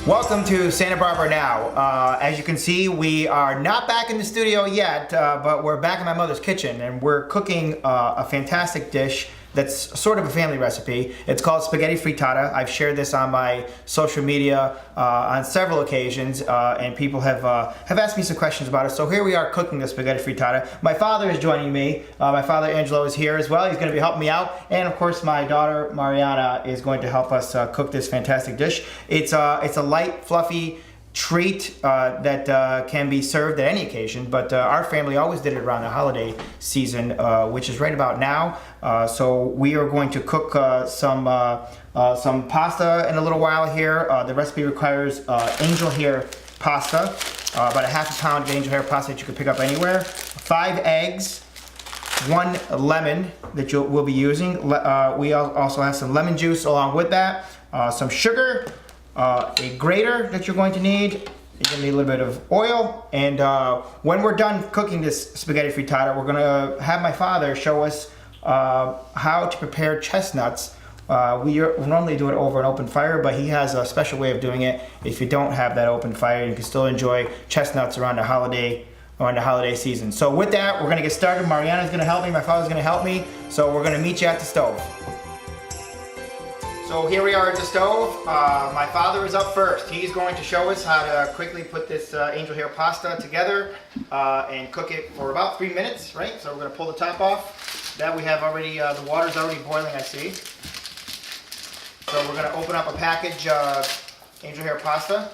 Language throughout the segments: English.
Welcome to Santabarbara now. As you can see, we are not back in the studio yet, but we're back in my mother's kitchen and we're cooking a fantastic dish that's sort of a family recipe. It's called spaghetti frittata. I've shared this on my social media on several occasions, and people have asked me some questions about it. So here we are cooking the spaghetti frittata. My father is joining me. My father Angelo is here as well. He's going to be helping me out, and of course my daughter Mariana is going to help us cook this fantastic dish. It's a light, fluffy treat that can be served at any occasion, but our family always did it around the holiday season, which is right about now. So we are going to cook some pasta in a little while here. The recipe requires angel hair pasta, about a half a pound of angel hair pasta that you can pick up anywhere, 5 eggs, 1 lemon that we'll be using. We also have some lemon juice along with that, some sugar, a grater that you're going to need. You're going to need a little bit of oil, and when we're done cooking this spaghetti frittata, we're going to have my father show us how to prepare chestnuts. We normally do it over an open fire, but he has a special way of doing it. If you don't have that open fire, you can still enjoy chestnuts around the holiday season. So with that, we're going to get started. Mariana's going to help me, my father's going to help me, so we're going to meet you at the stove. So here we are at the stove. My father is up first. He's going to show us how to quickly put this angel hair pasta together and cook it for about 3 minutes, right? So we're going to pull the top off. That we have already, the water's already boiling, I see. So we're going to open up a package angel hair pasta.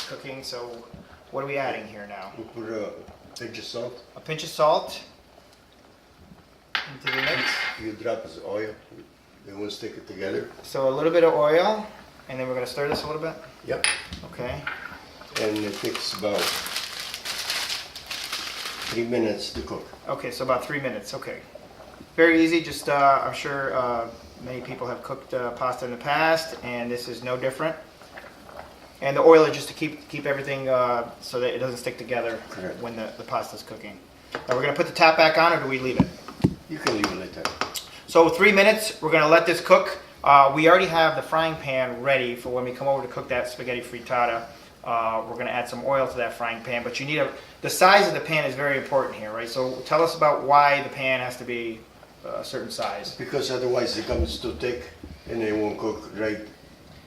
Cooking, so what are we adding here now? We put a pinch of salt. A pinch of salt into the mix. You drop this oil, then we'll stick it together. So a little bit of oil, and then we're going to stir this a little bit? Yep. Okay. And it takes about 3 minutes to cook. Okay, so about 3 minutes, okay. Very easy, just I'm sure many people have cooked pasta in the past, and this is no different. And the oil is just to keep everything so that it doesn't stick together. Correct. When the pasta's cooking. Now we're going to put the top back on, or do we leave it? You can leave it like that. So 3 minutes, we're going to let this cook. We already have the frying pan ready for when we come over to cook that spaghetti frittata. We're going to add some oil to that frying pan, but you need the size of the pan is very important here, right? So tell us about why the pan has to be a certain size. Because otherwise it becomes too thick and it won't cook right.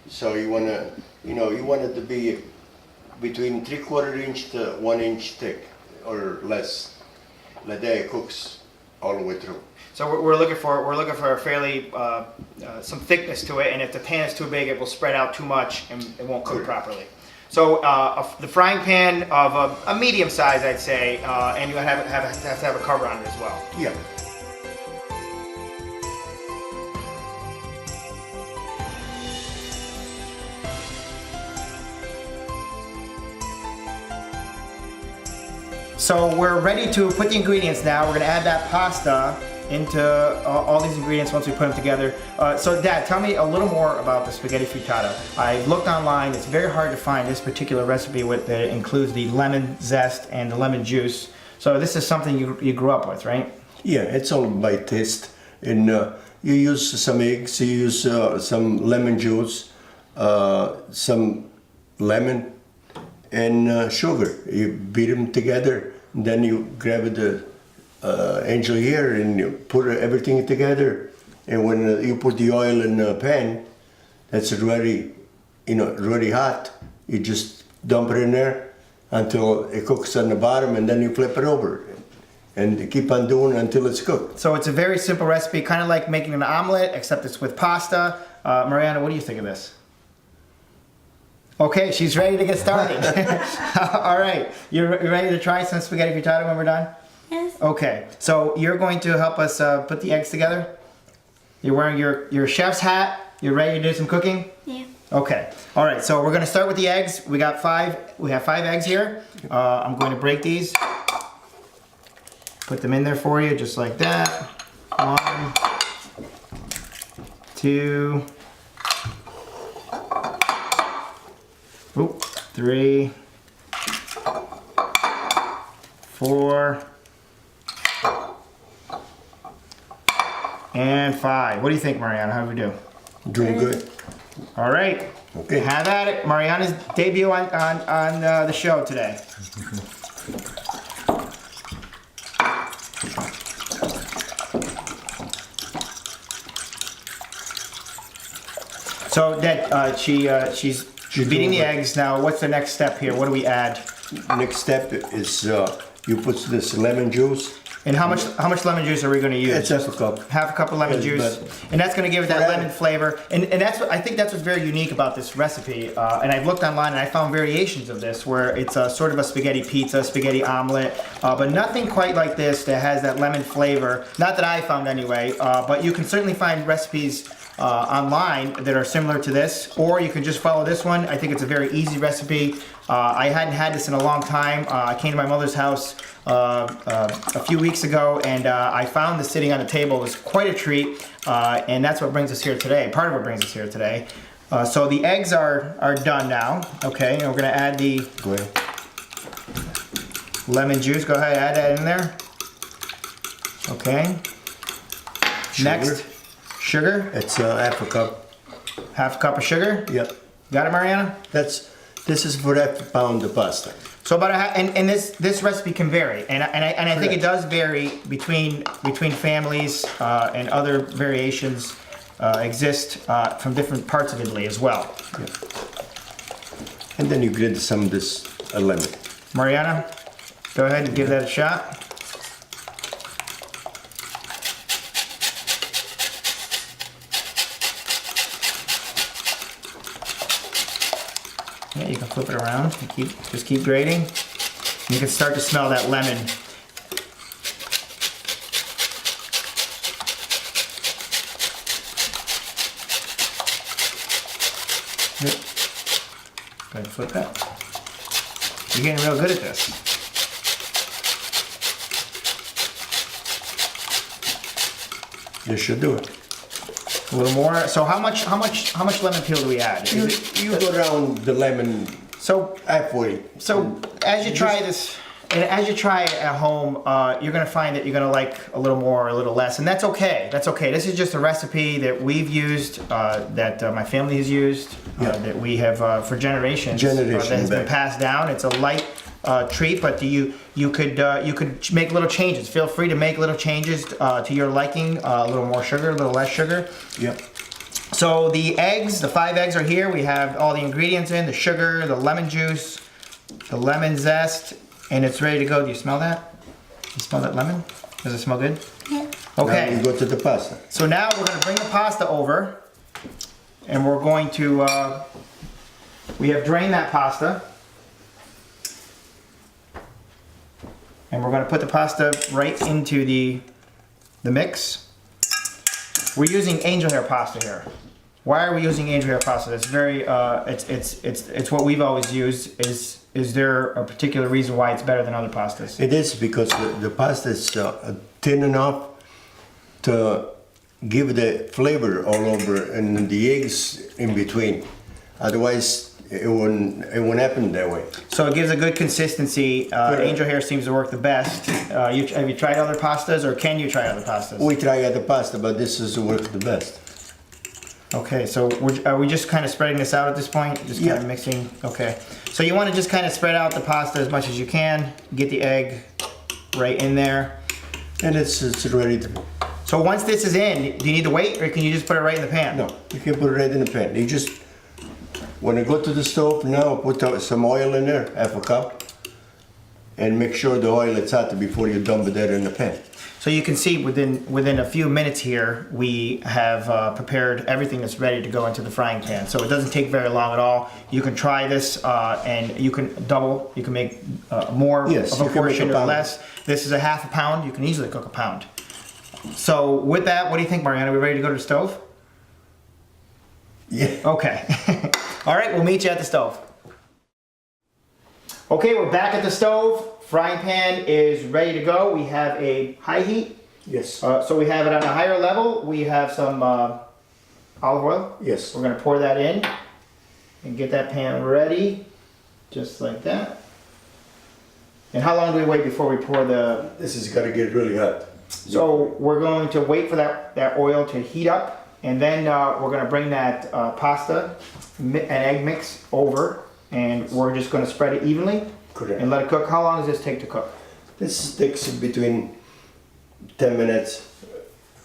So you want to, you want it to be between 3/4 inch to 1 inch thick or less. Like that it cooks all the way through. So we're looking for a fairly some thickness to it, and if the pan is too big, it will spread out too much and it won't cook properly. So the frying pan of a medium size, I'd say, and you have to have a cover on it as well. Yeah. So we're ready to put the ingredients now. We're going to add that pasta into all these ingredients once we put them together. So Dad, tell me a little more about the spaghetti frittata. I looked online. It's very hard to find this particular recipe that includes the lemon zest and the lemon juice. So this is something you grew up with, right? Yeah, it's all by taste. And you use some eggs, you use some lemon juice, some lemon, and sugar. You beat them together, and then you grab the angel hair and you put everything together. And when you put the oil in the pan, that's already, really hot. You just dump it in there until it cooks on the bottom, and then you flip it over. And keep on doing it until it's cooked. So it's a very simple recipe, kind of like making an omelet, except it's with pasta. Mariana, what do you think of this? Okay, she's ready to get started. All right, you're ready to try some spaghetti frittata when we're done? Yes. Okay, so you're going to help us put the eggs together? You're wearing your chef's hat? You're ready to do some cooking? Yeah. Okay, all right, so we're gonna start with the eggs. We have 5 eggs here. I'm going to break these. Put them in there for you, just like that. 1, 2, Oop, 3, 4, and 5. What do you think, Mariana? How do we do? Doing good. All right. Okay. Have at it. Mariana's debut on the show today. So that she's beating the eggs now. What's the next step here? What do we add? Next step is you put this lemon juice. And how much lemon juice are we going to use? It's half a cup. Half a cup of lemon Yes, juice, but and that's going to give it that for lemon flavor. And that's what I think that's what's very unique about this recipe. And I've looked online and I found variations of this where it's sort of a spaghetti pizza, spaghetti omelet, but nothing quite like this that has that lemon flavor. Not that I found anyway, but you can certainly find recipes online that are similar to this, or you can just follow this one. I think it's a very easy recipe. I hadn't had this in a long time. I came to my mother's house a few weeks ago, and I found this sitting on the table. It was quite a treat, and that's what brings us here today. Part of what brings us here today. So the eggs are done now. Okay, and we're gonna add the Go ahead. lemon juice. Go ahead, add that in there. Okay. Sugar. Next, sugar. It's half a cup. Half a cup of sugar. Yep. Got it, Mariana? This is for half pound of pasta. So about and this recipe can vary, and I think it does vary between families, and other variations exist from different parts of Italy as well. Yeah. And then you grate some of this lemon. Mariana, go ahead and give that a shot. Yeah, you can flip it around and just keep grating. You can start to smell that lemon. Yep. Go ahead and flip that. You're getting real good at this. You should do it. A little more. So how much lemon peel do we add? You go around the lemon So halfway. So as you try this, and as you try it at home, you're gonna find that you're gonna like a little more or a little less, and that's okay. That's okay. This is just a recipe that we've used, that my family has used, that we have for generations. That has been passed down. It's a light treat, but you could make little changes. Feel free to make little changes to your liking. A little more sugar, a little less sugar. Yep. So the eggs, the 5 eggs are here. We have all the ingredients in, the sugar, the lemon juice, the lemon zest, and it's ready to go. Do you smell that? You smell that lemon? Does it smell good? Yeah. Okay. Now we go to the pasta. So now we're gonna bring the pasta over, and we're going to, we have drained that pasta. And we're gonna put the pasta right into the mix. We're using angel hair pasta here. Why are we using angel hair pasta? It's very, it's what we've always used. Is there a particular reason why it's better than other pastas? It is because the pasta is thin enough to give the flavor all over and the eggs in between. Otherwise, it wouldn't happen that way. So it gives a good consistency. Angel hair seems to work the best. Have you tried other pastas, or can you try other pastas? We try other pasta, but this is work the best. Okay, so are we just kind of spreading this out at this point? Just kind of mixing? Okay. So you want to just kind of spread out the pasta as much as you can. Get the egg right in there. And it's ready to... So once this is in, do you need to wait, or can you just put it right in the pan? No, you can put it right in the pan. You just... When you go to the stove now, put some oil in there, half a cup, and make sure the oil is hot before you dump it there in the pan. So you can see within a few minutes here, we have prepared everything that's ready to go into the frying pan. So it doesn't take very long at all. You can try this, and you can double. You can make more of a portion or less. This is a half a pound. You can easily cook a pound. So with that, what do you think, Mariana? Are we ready to go to the stove? Yeah. Okay. All right, we'll meet you at the stove. Okay, we're back at the stove. Frying pan is ready to go. We have a high heat. Yes. So we have it on a higher level. We have some olive oil. Yes. We're going to pour that in and get that pan ready. just like that. And how long do we wait before we pour the... This is gotta get really hot. So we're going to wait for that oil to heat up, and then we're going to bring that pasta and egg mix over, and we're just going to spread it evenly. Correct. And let it cook. How long does this take to cook? This takes between 10 minutes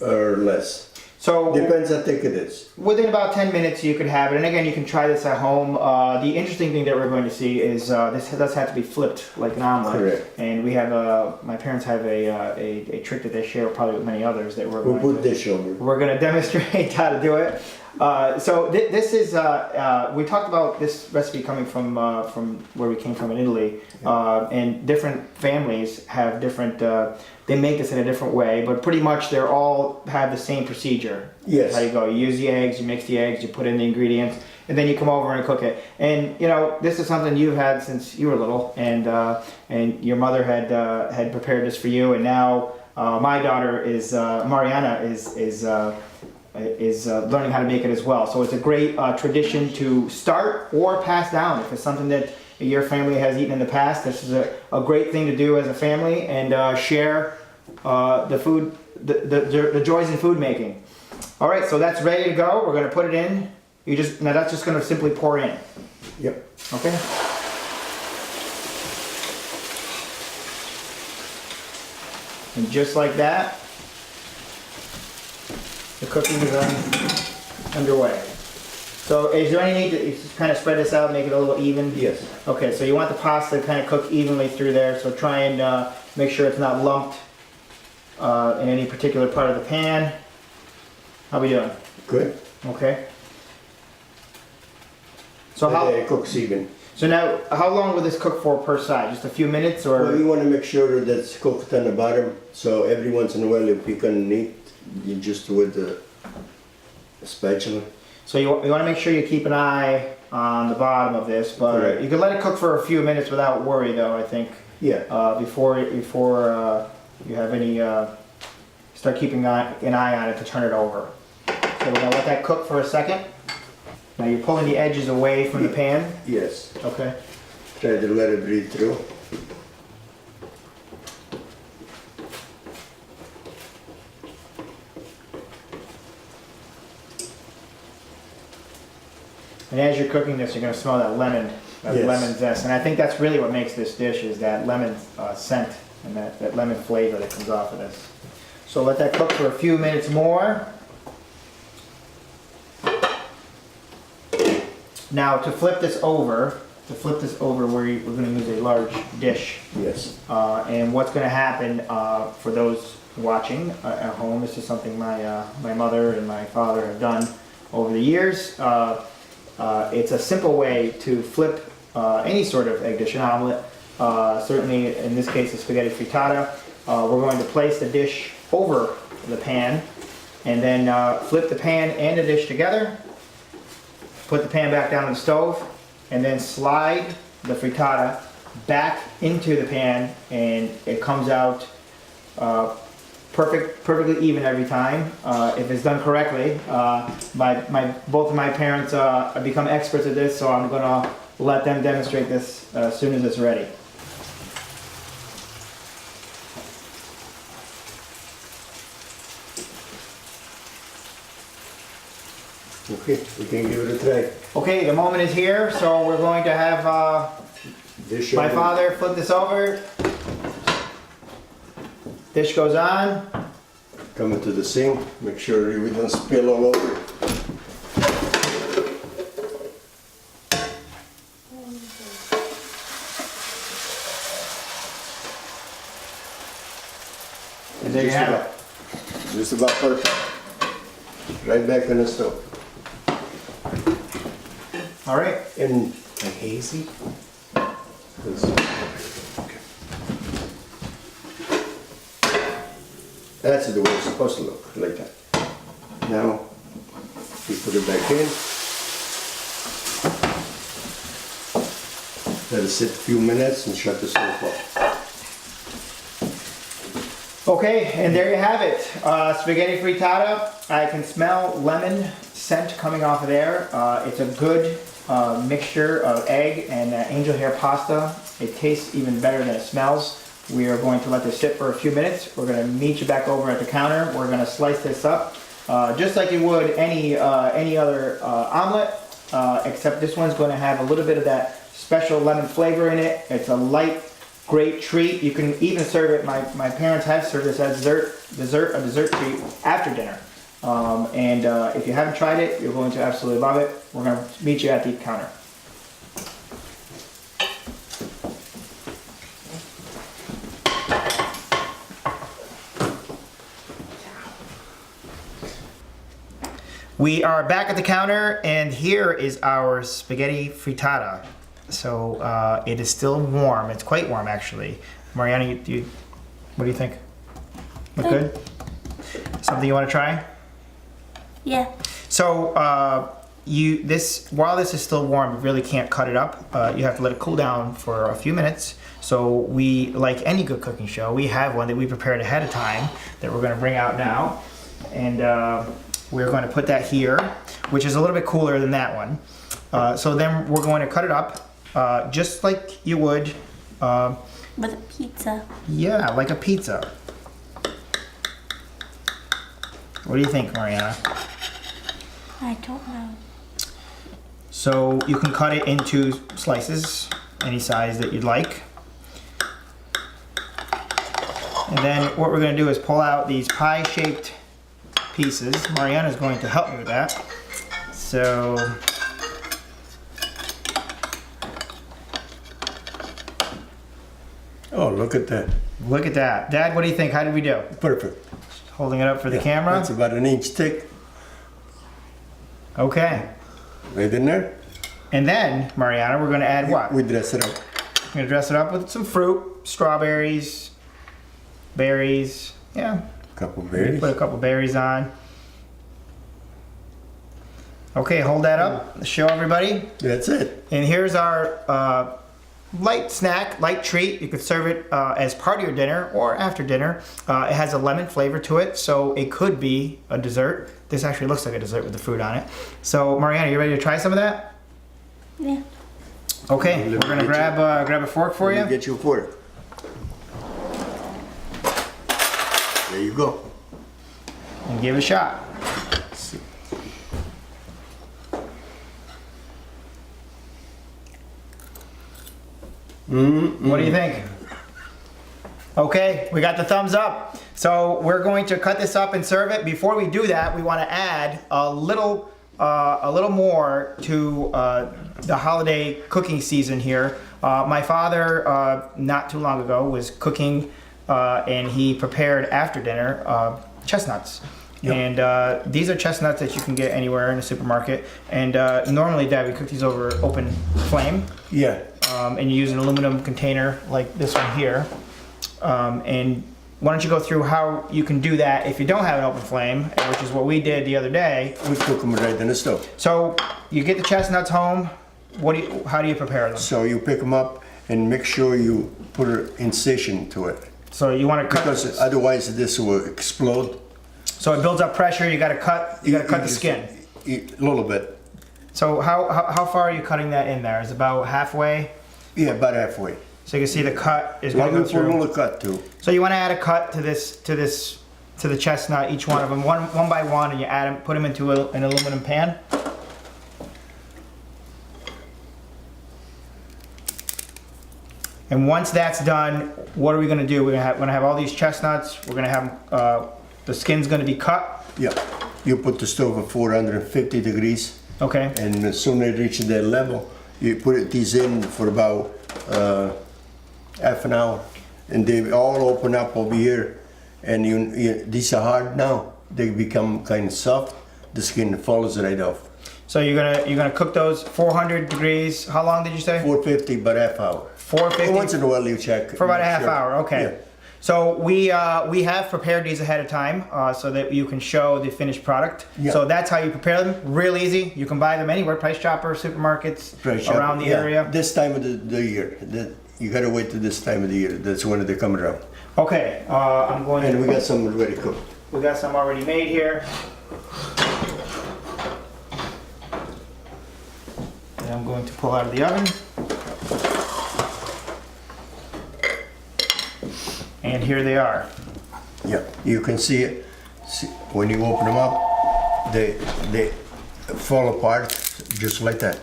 or less. So Depends how thick it is. within about 10 minutes you could have it, and again you can try this at home. The interesting thing that we're going to see is this does have to be flipped like an omelet. Correct. And we have my parents have a trick that they share probably with many others that We'll put dish over. we're going to demonstrate how to do it. So this is we talked about this recipe coming from where we came from in Italy, and different families have different. They make this in a different way, but pretty much they're all have the same procedure. Yes. That's how you go. You use the eggs, you mix the eggs, you put in the ingredients, and then you come over and cook it. And you know this is something you've had since you were little, and your mother had prepared this for you, and now my daughter is Mariana is learning how to make it as well. So it's a great tradition to start or pass down. If it's something that your family has eaten in the past, this is a great thing to do as a family and share the food, the joys in food making. All right, so that's ready to go. We're going to put it in. Now that's just going to simply pour in. Yep. Okay. And just like that, the cooking is underway. So is there any need to kind of spread this out, make it a little even? Yes. Okay, so you want the pasta to kind of cook evenly through there, so try and make sure it's not lumped in any particular part of the pan. How we doing? Good. Okay. So It cooks even. So now, how long will this cook for per side? Just a few minutes, or? Well, you want to make sure that it's cooked on the bottom, so every once in a while you pick underneath, you just with the spatula. So you want to make sure you keep an eye on the bottom of this, but Correct. you can let it cook for a few minutes without worry, though. I think Yeah. before you have any start keeping an eye on it to turn it over. So we're gonna let that cook for a second. Now you're pulling the edges away from the pan. Yes. Okay. Try to let it breathe through. And as you're cooking this, you're gonna smell that lemon Yes. zest, and I think that's really what makes this dish is that lemon scent and that lemon flavor that comes off of this. So let that cook for a few minutes more. Now to flip this over, we're going to use a large dish. Yes. And what's going to happen for those watching at home, this is something my mother and my father have done over the years. It's a simple way to flip any sort of egg dish, an omelet. Certainly in this case a spaghetti frittata. We're going to place the dish over the pan and then flip the pan and the dish together. Put the pan back down on the stove and then slide the frittata back into the pan, and it comes out perfectly even every time if it's done correctly. Both of my parents have become experts at this, so I'm going to let them demonstrate this as soon as it's ready. Okay, we can give it a try. Okay, the moment is here, so we're going to have Dish my over. father flip this over. Dish goes on. Come into the sink, make sure we don't spill all over. And there you have it. Just about perfect. Right back on the stove. All right. And Like hazy? that's the way it's supposed to look, like that. Now, we put it back in. Let it sit a few minutes and shut the stove off. Okay, and there you have it. Spaghetti frittata. I can smell lemon scent coming off of there. It's a good mixture of egg and angel hair pasta. It tastes even better than it smells. We are going to let this sit for a few minutes. We're going to meet you back over at the counter. We're going to slice this up just like you would any other omelet, except this one's going to have a little bit of that special lemon flavor in it. It's a light, great treat. You can even serve it. My parents have served this as a dessert treat after dinner. If you haven't tried it, you're going to absolutely love it. We're going to meet you at the counter. We are back at the counter, and here is our spaghetti frittata. So it is still warm. It's quite warm, actually. Mariana, what do you think? Look good? Something you want to try? Yeah. So while this is still warm, you really can't cut it up. You have to let it cool down for a few minutes. So we, like any good cooking show, we have one that we prepared ahead of time that we're going to bring out now, and we're going to put that here, which is a little bit cooler than that one. So then we're going to cut it up just like you would. With a pizza. Yeah, like a pizza. What do you think, Mariana? I don't know. So you can cut it into slices, any size that you'd like. And then what we're going to do is pull out these pie-shaped pieces. Mariana's going to help me with that. So Oh, look at that. look at that. Dad, what do you think? How did we do? Perfect. Holding it up for the camera. That's about an inch thick. Okay. Right in there. And then, Mariana, we're going to add what? We dress it up. We're going to dress it up with some fruit, strawberries, berries. Yeah. Couple berries. Put a couple berries on. Okay, hold that up. Show everybody. That's it. And here's our light snack, light treat. You could serve it as part of your dinner or after dinner. It has a lemon flavor to it, so it could be a dessert. This actually looks like a dessert with the fruit on it. So, Mariana, you ready to try some of that? Yeah. Okay, we're gonna grab a fork for you. Get you a fork. There you go. And give it a shot. What do you think? Okay, we got the thumbs up. So we're going to cut this up and serve it. Before we do that, we want to add a little more to the holiday cooking season here. My father, not too long ago, was cooking and he prepared after dinner chestnuts. Yep. And these are chestnuts that you can get anywhere in a supermarket. And normally, Dad, we cook these over open flame. Yeah. And you use an aluminum container like this one here. And why don't you go through how you can do that if you don't have an open flame, which is what we did the other day. We cook them right in the stove. So you get the chestnuts home. How do you prepare them? So you pick them up and make sure you put an incision to it. So you want to cut Because otherwise this will explode. So it builds up pressure. You got to cut. You got to cut the skin. A little bit. So how far are you cutting that in there? Is it about halfway? Yeah, about halfway. So you can see the cut is Well, going we to put go a through. little cut too. So you want to add a cut to the chestnut, each one of them, one by one, and you add them, put them into an aluminum pan. And once that's done, what are we going to do? We're going to have all these chestnuts. We're going to have the skin's going to be cut. Yeah. You put the stove at 450 degrees. Okay. And as soon as it reaches that level, you put these in for about half an hour. And they all open up over here. And these are hard now. They become kind of soft. The skin falls right off. So you're gonna cook those 400 degrees. How long did you say? 450, but half hour. 450. Once in a while you check. For about a half Sure. hour, okay. Yeah. So we have prepared these ahead of time so that you can show the finished product. Yeah. So that's how you prepare them. Real easy. You can buy them anywhere, Price Chopper, supermarkets, Price shop. around the Yeah. area. This time of the year. You gotta wait till this time of the year. That's when they come around. Okay, I'm going And to. we got some already cooked. We got some already made here. And I'm I'm going to pull out of the oven. And here they are. Yeah, you can see it. See, when you open them up, they fall apart just like that.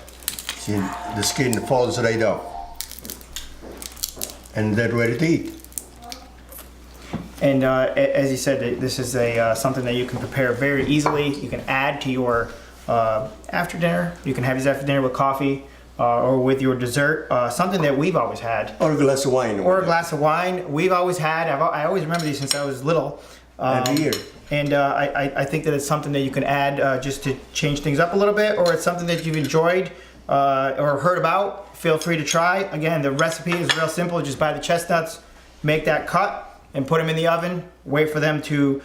See, the skin falls right off. And they're ready to eat. And as you said, this is something that you can prepare very easily. You can add to your after dinner. You can have these after dinner with coffee or with your dessert. Something that we've always had. Or a glass of wine. Or a glass of wine. We've always had. I always remember these since I was little. Every year. And I think that it's something that you can add just to change things up a little bit, or it's something that you've enjoyed or heard about. Feel free to try. Again, the recipe is real simple. Just buy the chestnuts, make that cut, and put them in the oven. Wait for them to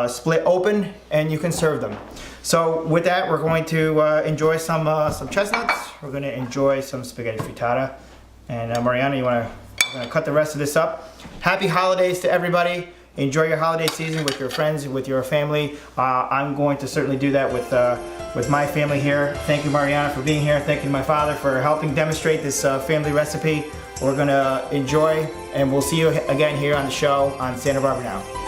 split open, and you can serve them. So with that, we're going to enjoy some chestnuts. We're going to enjoy some spaghetti frittata. And Mariana, we're going to cut the rest of this up. Happy holidays to everybody. Enjoy your holiday season with your friends, with your family. I'm going to certainly do that with my family here. Thank you, Mariana, for being here. Thank you to my father for helping demonstrate this family recipe. We're going to enjoy, and we'll see you again here on the show on Santa Barbara Now.